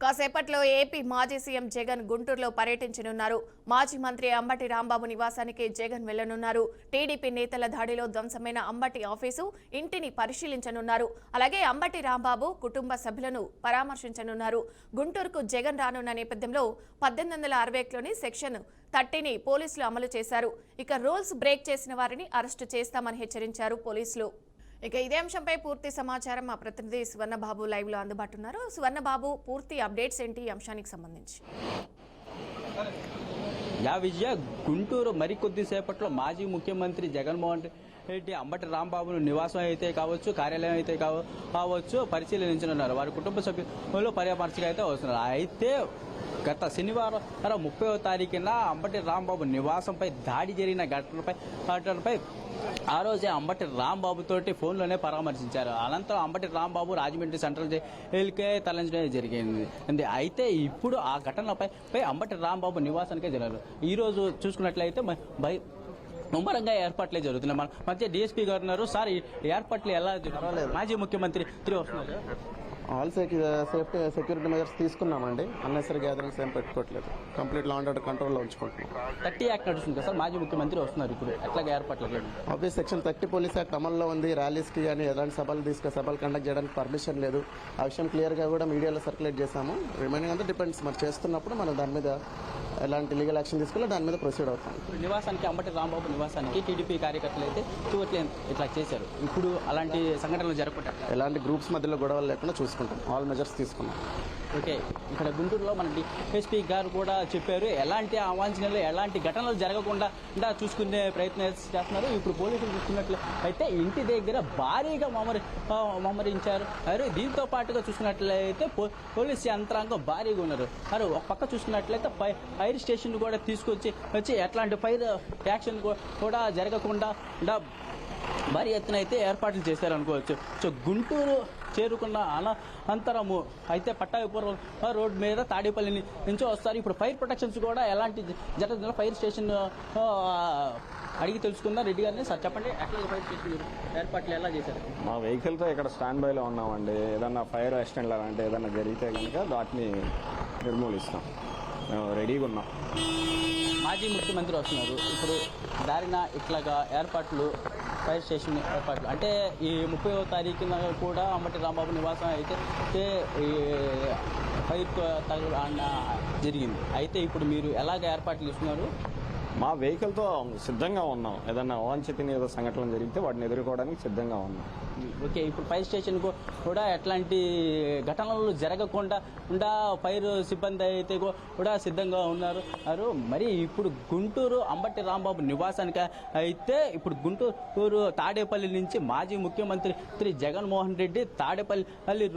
కాసేపట్లో ఏపీ మాజీ సీఎం జగన్ గుంటూరులో పర్యటించనున్నారు. మాజీ మంత్రి అంబటి రాంబాబు నివాసానికి జగన్ వెళ్లనున్నారు. టీడీపీ నేతల దాడిలో ధ్వంసమైన అంబటి ఆఫీసు, ఇంటిని పరిశీలించనున్నారు. అలాగే అంబటి రాంబాబు కుటుంబ సభ్యులను పరామర్శించనున్నారు. గుంటూరుకు జగన్ రానున్న నేపథ్యంలో 1861లోని సెక్షన్ 30ని పోలీసులు అమలు చేశారు. ఇక రూల్స్ బ్రేక్ చేసిన వారిని అరెస్టు చేస్తామని హెచ్చరించారు పోలీసులు. ఇక ఇదే అంశంపై పూర్తి సమాచారం మా ప్రతినిధి సువర్ణబాబు లైవ్ లో అందుబాటున్నారు. సువర్ణబాబు, పూర్తి అప్డేట్స్ ఏంటి ఈ అంశానికి సంబంధించి? విజయ, గుంటూరు మరికొద్దిసేపట్లో మాజీ ముఖ్యమంత్రి జగన్మోహన్ రెడ్డి అంబటి రాంబాబును నివాసం అయితే కావచ్చు, కార్యాలయం అయితే కావచ్చు పరిశీలించనున్నారు. వారి కుటుంబ సభ్యులు పరామర్శగా అయితే వస్తున్నారు. అయితే గత శనివారం 30వ తారీఖున అంబటి రాంబాబు నివాసంపై దాడి జరిగిన ఘటనపై ఆ రోజే అంబటి రాంబాబు తోటి ఫోన్లోనే పరామర్శించారు. అనంతరం అంబటి రాంబాబు రాజమండ్రి సెంట్రల్ జైలుకే తరలించడం జరిగింది. అయితే ఇప్పుడు ఆ ఘటనపై అంబటి రాంబాబు నివాసానికే జరిగారు. ఈ రోజు చూసుకున్నట్లయితే ముమ్మరంగా ఏర్పాట్లే జరుగుతున్నాయి. మన మధ్య డీఎస్పీ గారు ఉన్నారు. సార్, ఏర్పాట్లు ఎలా జరుగుతాయి? మాజీ ముఖ్యమంత్రి వస్తున్నారు. ఆల్ సేఫ్టీ సెక్యూరిటీ మెజర్స్ తీసుకున్నామండి. అన్నెసరీ గ్యాదరింగ్స్ ఏం పెట్టుకోవట్లేదు. కంప్లీట్ లా అండ్ ఆర్డర్ కంట్రోల్లో ఉంచుకుంటున్నాం. 30 యాక్ట్ నడుస్తుంది కదా సార్, మాజీ ముఖ్యమంత్రి వస్తున్నారు. ఇప్పుడు ఎట్లాగా ఏర్పాట్లు? ఆబ్వియస్ సెక్షన్ 30 పోలీస్ యాక్ట్ అమల్లో ఉంది. ర్యాలీస్కి కానీ ఎలాంటి సభలు కండక్ట్ చేయడానికి పర్మిషన్ లేదు. ఆ విషయం క్లియర్గా కూడా మీడియాలో సర్క్యులేట్ చేశాము. రిమైనింగ్ అంతా డిపెండ్స్. మరి చేస్తున్నప్పుడు మనం దాని మీద ఎలాంటి లీగల్ యాక్షన్ తీసుకున్నా దాని మీద ప్రొసీడ్ అవుతాం. నివాసానికి, అంబటి రాంబాబు నివాసానికి టీడీపీ కార్యకర్తలు అయితే ఇట్లా చేశారు. ఇప్పుడు అలాంటి సంఘటనలు జరగకుండా ఎలాంటి గ్రూప్స్ మధ్యలో గొడవలు లేకుండా చూసుకుంటాం. ఆల్ మెజర్స్ తీసుకున్నాం. ఓకే, ఇక్కడ గుంటూరులో మన డిఎస్పీ గారు కూడా చెప్పారు, ఎలాంటి అవాంఛనీయాలు, ఎలాంటి ఘటనలు జరగకుండా చూసుకునే ప్రయత్నం చేస్తున్నారు. ఇప్పుడు పోలీసులు చూసుకున్నట్లు అయితే ఇంటి దగ్గర భారీగా మమ్మరించారు. దీంతో పాటుగా చూసుకున్నట్లయితే పోలీసు యంత్రాంగం భారీగా ఉన్నారు. ఒక పక్క చూసుకున్నట్లయితే ఫైర్ స్టేషన్ కూడా తీసుకొచ్చి ఎట్లాంటి ఫైర్ యాక్షన్ కూడా జరగకుండా భారీ ఎత్తున అయితే ఏర్పాట్లు చేశారనుకోవచ్చు. సో గుంటూరు చేరుకున్న అనంతరము అయితే పట్టాభిపురం రోడ్ మీద తాడేపల్లి నుంచి వస్తారు. ఇప్పుడు ఫైర్ ప్రొటెక్షన్స్ కూడా ఎలాంటి జరుగుతున్న ఫైర్ స్టేషన్ అడిగి తెలుసుకుందాం రెడ్డి గారిని. సార్ చెప్పండి, ఎట్లా ఫైర్ స్టేషన్ ఏర్పాట్లు ఎలా చేశారు? మా వెహికల్తో ఇక్కడ స్టాండ్ బైలో ఉన్నామండి. ఏదన్నా ఫైర్ యాక్సిడెంట్ లాంటి ఏదన్నా జరిగితే కనుక వాటిని నిర్మూలిస్తాం. మేము రెడీగా ఉన్నాం. మాజీ ముఖ్యమంత్రి వస్తున్నారు. ఇప్పుడు దారిన ఇట్లాగా ఏర్పాట్లు, ఫైర్ స్టేషన్ ఏర్పాట్లు అంటే ఈ 30వ తారీఖున కూడా అంబటి రాంబాబు నివాసం అయితే ఫైర్ జరిగింది. అయితే ఇప్పుడు మీరు ఎలాగ ఏర్పాట్లు ఇస్తున్నారు? మా వెహికల్తో సిద్ధంగా ఉన్నాం. ఏదన్నా అవాంఛనీయ సంఘటనలు జరిగితే వాటిని ఎదుర్కోవడానికి సిద్ధంగా ఉన్నాం. ఓకే, ఇప్పుడు ఫైర్ స్టేషన్ కూడా ఎట్లాంటి ఘటనలు జరగకుండా ఫైర్ సిబ్బంది అయితే కూడా సిద్ధంగా ఉన్నారు. మరి ఇప్పుడు గుంటూరు అంబటి రాంబాబు నివాసానికి అయితే ఇప్పుడు గుంటూరు తాడేపల్లి నుంచి మాజీ ముఖ్యమంత్రి జగన్మోహన్ రెడ్డి తాడేపల్లి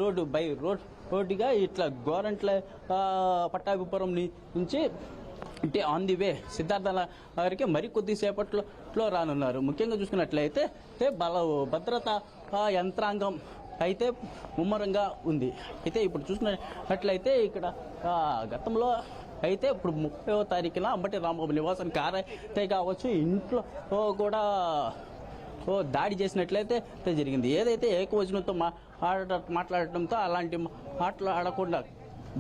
రోడ్డుగా ఇట్లా గోరంట్ల పట్టాభిపురం నుంచి అంటే ఆన్ ది వే సిద్ధార్థ గారికి మరికొద్దిసేపట్లో రానున్నారు. ముఖ్యంగా చూసుకున్నట్లయితే భద్రతా యంత్రాంగం అయితే ముమ్మరంగా ఉంది. అయితే ఇప్పుడు చూసుకున్నట్లయితే ఇక్కడ గతంలో అయితే ఇప్పుడు 30వ తారీఖున అంబటి రాంబాబు నివాసానికి అయితే కావచ్చు, ఇంట్లో కూడా దాడి చేసినట్లయితే జరిగింది. ఏదైతే ఏకవచనంతో మాట్లాడటంతో అలాంటి మాట్లాడకుండా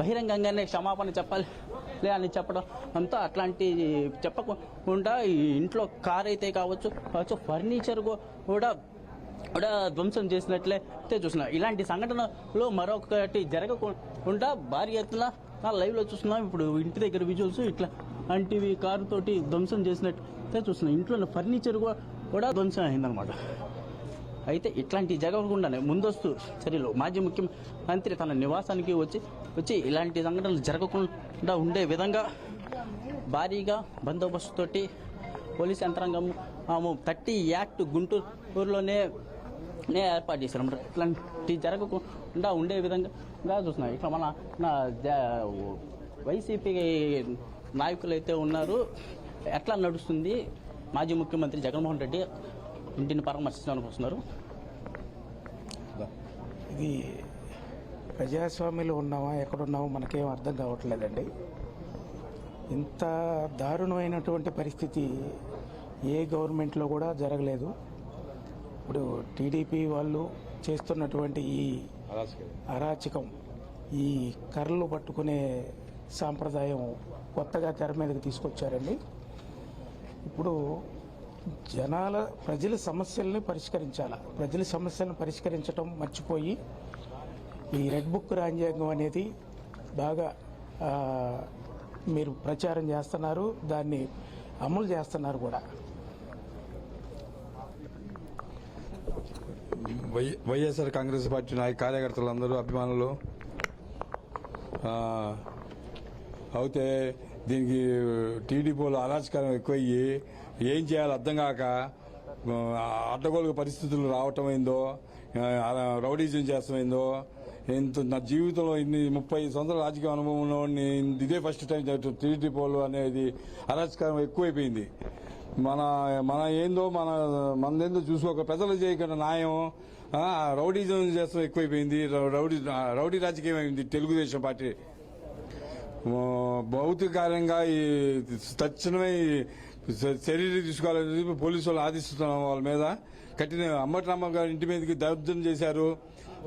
బహిరంగంగానే క్షమాపణ చెప్పాలి అని చెప్పడం అంతా అట్లాంటి చెప్పకుండా ఇంట్లో కార్ అయితే కావచ్చు ఫర్నిచర్ కూడా ధ్వంసం చేసినట్లయితే చూస్తున్నాం. ఇలాంటి సంఘటనలో మరొకటి జరగకుండా భారీ ఎత్తున లైవ్లో చూస్తున్నాం. ఇప్పుడు ఇంటి దగ్గర విజువల్స్ ఇట్లా అంటివి కారు తోటి ధ్వంసం చేసినట్లయితే చూస్తున్నాం. ఇంట్లో ఫర్నిచర్ కూడా ధ్వంసం అయిందనమాట. అయితే ఇట్లాంటి జరగకుండానే ముందస్తు చర్యలు మాజీ ముఖ్యమంత్రి తన నివాసానికి వచ్చి ఇలాంటి సంఘటనలు జరగకుండా ఉండే విధంగా భారీగా బందోబస్తుతోటి పోలీస్ యంత్రాంగం 30 యాక్ట్ గుంటూరులోనే ఏర్పాటు చేశారు. మరి ఇట్లాంటి జరగకుండా ఉండే విధంగా చూస్తున్నాం. ఇట్లా మన వైసీపీ నాయకులు అయితే ఉన్నారు. ఎట్లా నడుస్తుంది? మాజీ ముఖ్యమంత్రి జగన్మోహన్ రెడ్డి ఇంటిని పరామర్శించడానికి వస్తున్నారు. ఇది ప్రజాస్వామ్యంలో ఉన్నామా ఎక్కడున్నామో మనకేం అర్థం కావట్లేదండి. ఇంత దారుణమైనటువంటి పరిస్థితి ఏ గవర్నమెంట్లో కూడా జరగలేదు. ఇప్పుడు టీడీపీ వాళ్ళు చేస్తున్నటువంటి ఈ అరాచకం ఈ కర్రలు పట్టుకునే సాంప్రదాయం కొత్తగా తెర మీదకి తీసుకొచ్చారండి. ఇప్పుడు ప్రజల సమస్యల్ని పరిష్కరించాలి. ప్రజల సమస్యలను పరిష్కరించడం మర్చిపోయి ఈ రెడ్ బుక్ రాజ్యాంగం అనేది బాగా మీరు ప్రచారం చేస్తున్నారు, దాన్ని అమలు చేస్తున్నారు కూడా. వైఎస్ఆర్ కాంగ్రెస్ పార్టీ కార్యకర్తలందరూ అభిమానులు అయితే దీనికి టీడీపీలో అరాచకాలం ఎక్కువయ్యి ఏం చేయాలో అర్థం కాక అడ్డగోలుగా పరిస్థితులు రావటం అయిందో, రౌడీజం చేస్తామైందో, నా జీవితంలో 30 సంవత్సరాల రాజకీయ అనుభవం ఉన్నవాడిని ఇదే ఫస్ట్ టైం టీడీపీలో అనేది అరాచకాలం ఎక్కువైపోయింది. మన ఏందో మనదేందో చూసుకోక ప్రజలు చేయకుండా న్యాయం రౌడీజం చేస్తాం ఎక్కువైపోయింది. రౌడీ రాజకీయం అయింది తెలుగుదేశం పార్టీ. భౌతికంగా ఈ తక్షణమే చర్యలు తీసుకోవాలని పోలీసు వాళ్ళు ఆదేశిస్తున్నాం. వాళ్ళ మీద కఠిన అంబటి రాంబాబు గారి ఇంటి మీదకి దౌర్జన్యం చేశారు.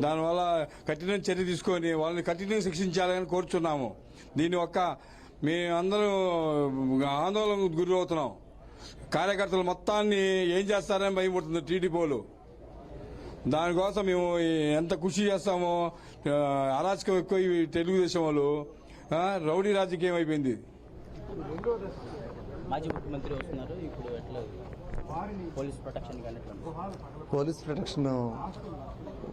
దానివల్ల కఠిన చర్య తీసుకొని వాళ్ళని కఠినంగా శిక్షించాలని కోరుచున్నాము. దీని ఒక్క మేమందరూ ఆందోళనకు గురి అవుతున్నాం. కార్యకర్తలు మొత్తాన్ని ఏం చేస్తారని భయపడుతుంది టీడీపీలు. దానికోసం మేము ఎంత కృషి చేస్తామో అరాచకం ఎక్కువ తెలుగుదేశం వాళ్ళు రౌడీ రాజకీయం అయిపోయింది. మాజీ ముఖ్యమంత్రి వస్తున్నారు, ఇప్పుడు ఎట్లా పోలీస్ ప్రొటెక్షన్ కానీ పోలీస్ ప్రొటెక్షన్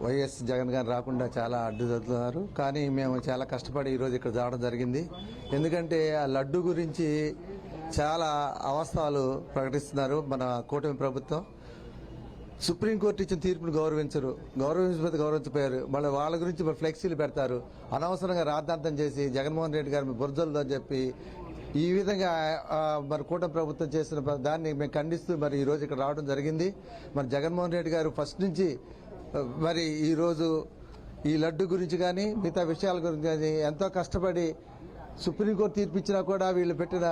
వైఎస్ జగన్ గారు రాకుండా చాలా అడ్డుతున్నారు. కానీ మేము చాలా కష్టపడి ఈరోజు ఇక్కడ రావడం జరిగింది. ఎందుకంటే ఆ లడ్డు గురించి చాలా అవాస్తవాలు ప్రకటిస్తున్నారు మన కూటమి ప్రభుత్వం. సుప్రీంకోర్టు ఇచ్చిన తీర్పును గౌరవించకపోయారు. మళ్ళీ వాళ్ళ గురించి ఫ్లెక్సీలు పెడతారు. అనవసరంగా రాద్ధాంతం చేసి జగన్మోహన్ రెడ్డి గారు బురదలతో అని చెప్పి ఈ విధంగా మరి కూటమి ప్రభుత్వం చేసిన దాన్ని మేము ఖండిస్తూ మరి ఈరోజు ఇక్కడ రావడం జరిగింది. మరి జగన్మోహన్ రెడ్డి గారు ఫస్ట్ నుంచి మరి ఈరోజు ఈ లడ్డు గురించి కానీ మిగతా విషయాల గురించి కానీ ఎంతో కష్టపడి సుప్రీంకోర్టు తీర్పు ఇచ్చినా కూడా వీళ్ళు పెట్టిన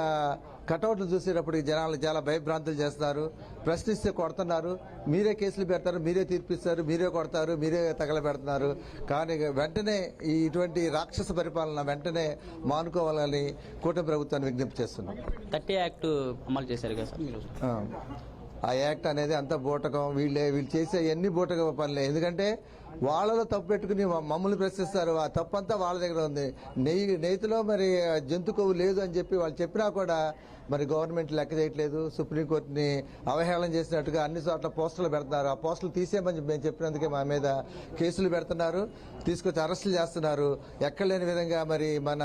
కటౌట్లు చూసేటప్పుడు జనాలు చాలా భయభ్రాంతులు చేస్తున్నారు. ప్రశ్నిస్తే కొడుతున్నారు. మీరే కేసులు పెడతారు, మీరే తీర్పిస్తారు, మీరే కొడతారు, మీరే తగలబెడుతున్నారు. కానీ వెంటనే ఇటువంటి రాక్షస పరిపాలన వెంటనే మానుకోవాలని కూటమి ప్రభుత్వాన్ని విజ్ఞప్తి చేస్తున్నాం. 30 యాక్ట్ అమలు చేశారు కదా సార్ మీరు. ఆ యాక్ట్ అనేది అంత బూటకం. వీళ్ళు చేసే ఎన్ని బూటక పనులే. ఎందుకంటే వాళ్ళలో తప్పు పెట్టుకుని మమ్మల్ని ప్రశ్నిస్తారు. ఆ తప్పు అంతా వాళ్ళ దగ్గర ఉంది. నెయ్యిలో మరి జంతు కొవ్వు లేదు అని చెప్పి వాళ్ళు చెప్పినా కూడా మరి గవర్నమెంట్ లెక్క చేయట్లేదు. సుప్రీంకోర్టుని అవహేళన చేసినట్టుగా అన్ని చోట్ల పోస్టులు పెడుతున్నారు. ఆ పోస్టులు తీసేయమని మేము చెప్పినందుకే మా మీద కేసులు పెడుతున్నారు, తీసుకొచ్చి అరెస్టులు చేస్తున్నారు. ఎక్కలేని విధంగా మరి మన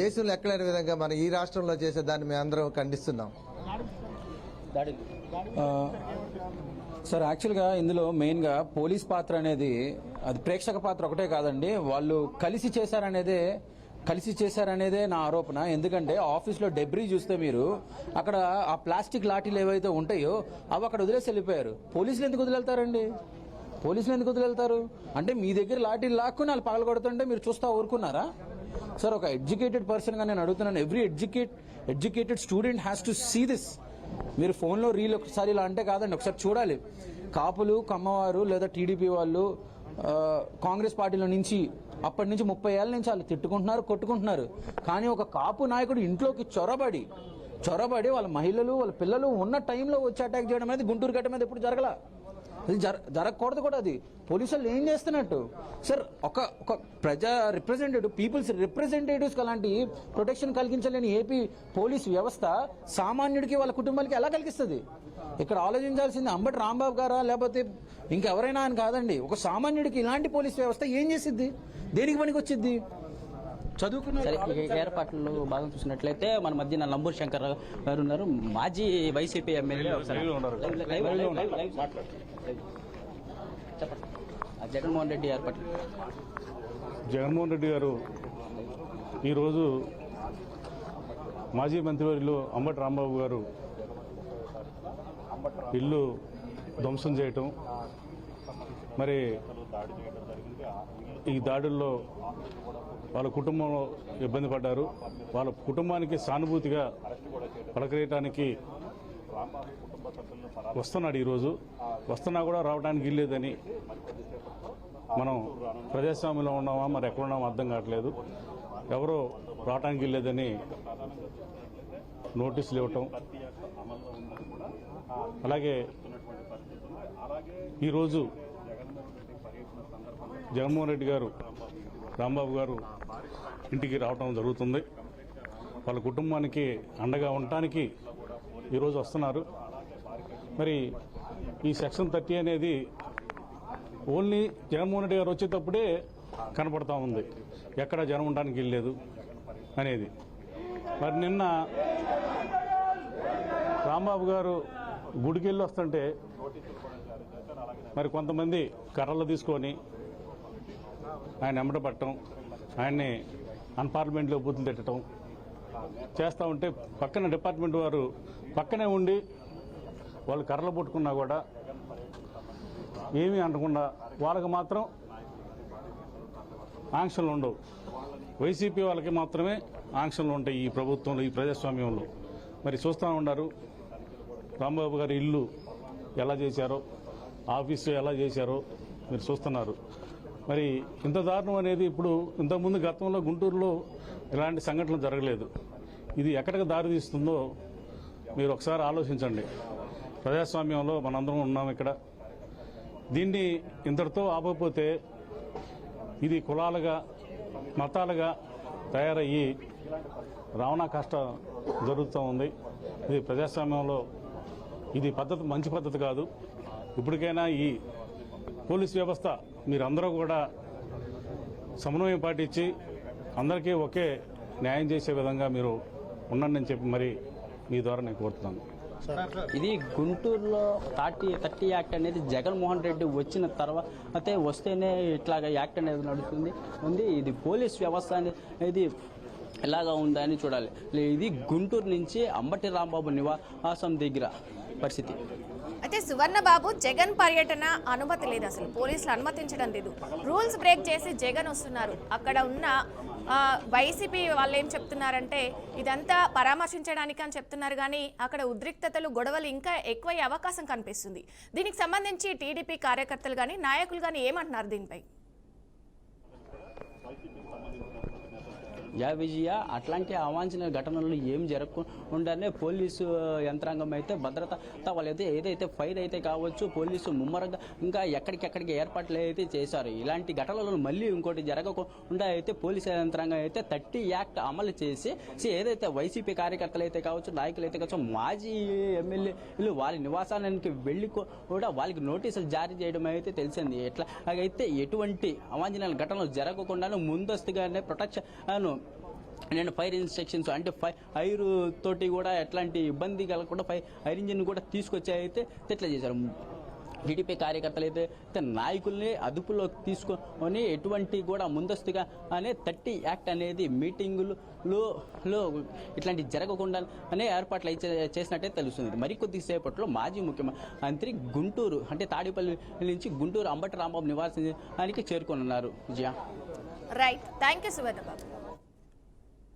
దేశంలో ఎక్కలేని విధంగా మన ఈ రాష్ట్రంలో చేసే దాన్ని మేము అందరం ఖండిస్తున్నాం. సార్ యాక్చువల్గా ఇందులో మెయిన్గా పోలీస్ పాత్ర అనేది అది ప్రేక్షక పాత్ర ఒకటే కాదండి, వాళ్ళు కలిసి చేశారనేదే నా ఆరోపణ. ఎందుకంటే ఆఫీస్లో డెబ్రీ చూస్తే మీరు అక్కడ ఆ ప్లాస్టిక్ లాఠీలు ఏవైతే ఉంటాయో అవి అక్కడ వదిలేసి వెళ్ళిపోయారు. పోలీసులు ఎందుకు వదిలేళ్తారండి? పోలీసులు ఎందుకు వదిలేళ్తారు అంటే మీ దగ్గర లాఠీలు లాక్కుని వాళ్ళు పగలగొడుతుంటే మీరు చూస్తా ఊరుకున్నారా? సార్ ఒక ఎడ్యుకేటెడ్ పర్సన్గా నేను అడుగుతున్నాను. Every educated student has to see this. మీరు ఫోన్లో రీల్ ఒకసారి ఇలా అంటే కాదండి, ఒకసారి చూడాలి. కాపులు, కమ్మవారు లేదా టీడీపీ వాళ్ళు కాంగ్రెస్ పార్టీలో నుంచి అప్పటి నుంచి 30 ఏళ్ళ నుంచి వాళ్ళు తిట్టుకుంటున్నారు, కొట్టుకుంటున్నారు. కానీ ఒక కాపు నాయకుడు ఇంట్లోకి చొరబడి వాళ్ళ మహిళలు, వాళ్ళ పిల్లలు ఉన్న టైంలో వచ్చి అటాక్ చేయడం అనేది గుంటూరు గట్ట మీద ఎప్పుడు జరగల. అది జరగకూడదు కూడా. అది పోలీసులు ఏం చేస్తున్నట్టు సార్? ఒక ప్రజా రిప్రజెంటేటివ్, పీపుల్స్ రిప్రజెంటేటివ్స్ అలాంటి ప్రొటెక్షన్ కలిగించలేని ఏపీ పోలీస్ వ్యవస్థ సామాన్యుడికి వాళ్ళ కుటుంబాలకి ఎలా కలిగిస్తుంది? ఇక్కడ ఆలోచించాల్సింది అంబటి రాంబాబు గారా లేకపోతే ఇంకెవరైనా అని కాదండి. ఒక సామాన్యుడికి ఇలాంటి పోలీస్ వ్యవస్థ ఏం చేసిద్ది? దేనికి పనికి వచ్చిద్ది? చదువుకున్న ఏర్పాట్లు బాగా చూసినట్లయితే మన మధ్యన లంబూరు శంకర్ గారు ఉన్నారు, మాజీ వైసీపీ ఎమ్మెల్యే. జగన్మోహన్ రెడ్డి ఏర్పాట్లు. జగన్మోహన్ రెడ్డి గారు ఈరోజు మాజీ మంత్రివర్యులు అంబటి రాంబాబు గారు ఇల్లు ధ్వంసం చేయటం, మరి ఈ దాడుల్లో వాళ్ళ కుటుంబంలో ఇబ్బంది పడ్డారు. వాళ్ళ కుటుంబానికి సానుభూతిగా పలకరేయటానికి వస్తున్నాడు. ఈరోజు వస్తున్నా కూడా రావడానికి వీల్లేదని మనం ప్రజాస్వామ్యంలో ఉన్నామా మరి ఎక్కడ ఉన్నామో అర్థం కావట్లేదు. ఎవరో రావటానికి లేదని నోటీసులు ఇవ్వటం, అలాగే ఈరోజు జగన్మోహన్ రెడ్డి గారు రాంబాబు గారు ఇంటికి రావటం జరుగుతుంది. వాళ్ళ కుటుంబానికి అండగా ఉండటానికి ఈరోజు వస్తున్నారు. మరి ఈ సెక్షన్ 30 అనేది ఓన్లీ జగన్మోహన్ రెడ్డి గారు వచ్చేటప్పుడే కనపడతా ఉంది, ఎక్కడ జనం ఉండడానికి వెళ్ళలేదు అనేది. మరి నిన్న రాంబాబు గారు గుడికి వెళ్ళి వస్తుంటే మరి కొంతమంది కర్రలు తీసుకొని ఆయన ఎమ్మట పట్టడం, ఆయన్ని అన్పార్లమెంట్లో బూతులు తిట్టడం చేస్తూ ఉంటే పక్కన డిపార్ట్మెంట్ వారు పక్కనే ఉండి వాళ్ళు కర్రలు పట్టుకున్నా కూడా ఏమీ అనకుండా వాళ్ళకి మాత్రం ఆంక్షలు ఉండవు. వైసీపీ వాళ్ళకి మాత్రమే ఆంక్షలు ఉంటాయి ఈ ప్రభుత్వంలో, ఈ ప్రజాస్వామ్యంలో. మరి చూస్తూ ఉన్నారు రాంబాబు గారి ఇల్లు ఎలా చేశారో, ఆఫీసు ఎలా చేశారో మీరు చూస్తున్నారు. మరి ఇంత దారుణం అనేది ఇప్పుడు ఇంతకుముందు గతంలో గుంటూరులో ఇలాంటి సంఘటనలు జరగలేదు. ఇది ఎక్కడికి దారి తీస్తుందో మీరు ఒకసారి ఆలోచించండి. ప్రజాస్వామ్యంలో మనందరం ఉన్నాం ఇక్కడ. దీన్ని ఇంతటితో ఆపకపోతే ఇది కులాలుగా మతాలుగా తయారయ్యి రావణ కష్టం జరుగుతూ ఉంది. ఇది ప్రజాస్వామ్యంలో ఇది పద్ధతి, మంచి పద్ధతి కాదు. ఇప్పటికైనా ఈ పోలీస్ వ్యవస్థ మీరందరూ కూడా సమన్వయం పాటించి అందరికీ ఒకే న్యాయం చేసే విధంగా మీరు ఉండండి అని చెప్పి మరి మీ ద్వారా నేను కోరుతున్నాను. ఇది గుంటూరులో 30 యాక్ట్ అనేది జగన్మోహన్ రెడ్డి వచ్చిన తర్వాత వస్తేనే ఇట్లాగా యాక్ట్ అనేది నడుస్తుంది. ఇది పోలీస్ వ్యవస్థ అనేది ఎలాగా ఉందని చూడాలి. ఇది గుంటూరు నుంచి అంబటి రాంబాబు నివాసం దగ్గర పరిస్థితి. అయితే సువర్ణబాబు, జగన్ పర్యటన అనుమతి లేదు, అసలు పోలీసులు అనుమతించడం లేదు. రూల్స్ బ్రేక్ చేసి జగన్ వస్తున్నారు. అక్కడ ఉన్న వైసీపీ వాళ్ళు ఏం చెప్తున్నారంటే ఇదంతా పరామర్శించడానికి అని చెప్తున్నారు, కానీ అక్కడ ఉద్రిక్తతలు, గొడవలు ఇంకా ఎక్కువయ్యే అవకాశం కనిపిస్తుంది. దీనికి సంబంధించి టీడీపీ కార్యకర్తలు కానీ నాయకులు కానీ ఏమంటున్నారు దీనిపై? విజయ, అట్లాంటి అవాంఛనీయ ఘటనలు ఏం జరగకుండానే పోలీసు యంత్రాంగం అయితే భద్రత వాళ్ళైతే ఏదైతే ఫైర్ అయితే కావచ్చు, పోలీసు ముమ్మరంగా ఇంకా ఎక్కడికెక్కడికి ఏర్పాట్లు అయితే చేశారు. ఇలాంటి ఘటనలు మళ్ళీ ఇంకోటి జరగకుండా అయితే పోలీసు యంత్రాంగం అయితే 30 యాక్ట్ అమలు చేసి ఏదైతే వైసీపీ కార్యకర్తలు అయితే కావచ్చు, నాయకులు అయితే కావచ్చు, మాజీ ఎమ్మెల్యేలు వాళ్ళ నివాసానికి వెళ్ళి కూడా వాళ్ళకి నోటీసులు జారీ చేయడం అయితే తెలిసింది. ఎట్లాగైతే ఎటువంటి అవాంఛనీయ ఘటనలు జరగకుండానే ముందస్తుగానే ప్రొటెక్షన్ నేను ఫైర్ ఇన్స్ట్రక్షన్స్ అంటే ఫైర్ తోటి కూడా ఎట్లాంటి ఇబ్బంది కలగకుండా ఫైర్ ఇంజిన్ కూడా తీసుకొచ్చి అయితే ఇట్లా చేశారు. టీడీపీ కార్యకర్తలు అయితే నాయకుల్ని అదుపులోకి తీసుకొని ఎటువంటి కూడా ముందస్తుగా అనే 30 యాక్ట్ అనేది మీటింగులలో ఇట్లాంటి జరగకుండానే ఏర్పాట్లు అయితే చేసినట్టే తెలుస్తుంది. మరికొద్దిసేపట్లో మాజీ ముఖ్యమంత్రి గుంటూరు అంటే తాడేపల్లి నుంచి గుంటూరు అంబటి రాంబాబు నివాసానికి చేరుకోనున్నారు. విజయ, రైట్, థ్యాంక్ యూ సువర్ణబాబు.